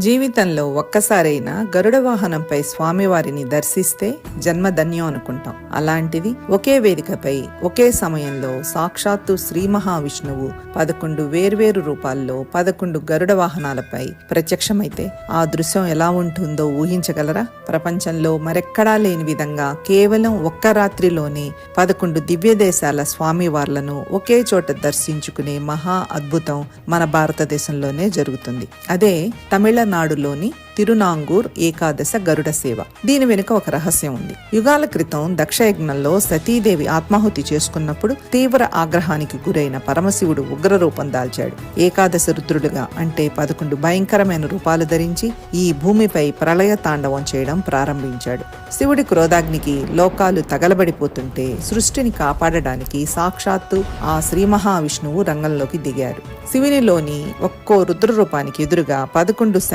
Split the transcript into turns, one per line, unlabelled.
జీవితంలో ఒక్కసారైనా గరుడ వాహనంపై స్వామివారిని దర్శిస్తే జన్మధన్యం అనుకుంటాం. అలాంటిది ఒకే వేదికపై ఒకే సమయంలో సాక్షాత్తు శ్రీ మహావిష్ణువు 11 వేర్వేరు రూపాల్లో 11 గరుడ వాహనాలపై ప్రత్యక్షమైతే ఆ దృశ్యం ఎలా ఉంటుందో ఊహించగలరా? ప్రపంచంలో మరెక్కడా లేని విధంగా కేవలం ఒక్క రాత్రిలోనే 11 దివ్య దేశాల స్వామివార్లను ఒకే చోట దర్శించుకునే మహా అద్భుతం మన భారతదేశంలోనే జరుగుతుంది. అదే తమిళనాడులోని తిరునాంగూర్ ఏకాదశ గరుడ సేవ. దీని వెనుక ఒక రహస్యం ఉంది. యుగాల క్రితం దక్షయజ్ఞంలో సతీదేవి ఆత్మాహుతి చేసుకున్నప్పుడు తీవ్ర ఆగ్రహానికి గురైన పరమశివుడు ఉగ్రరూపం దాల్చాడు. ఏకాదశ రుద్రుడుగా అంటే 11 భయంకరమైన రూపాలు ధరించి ఈ భూమిపై ప్రళయ తాండవం చేయడం ప్రారంభించాడు. శివుడి క్రోధాగ్నికి లోకాలు తగలబడిపోతుంటే సృష్టిని కాపాడడానికి సాక్షాత్తు ఆ శ్రీ మహావిష్ణువు రంగంలోకి దిగాడు. శివునిలోని ఒక్కో రుద్ర రూపానికి ఎదురుగా 11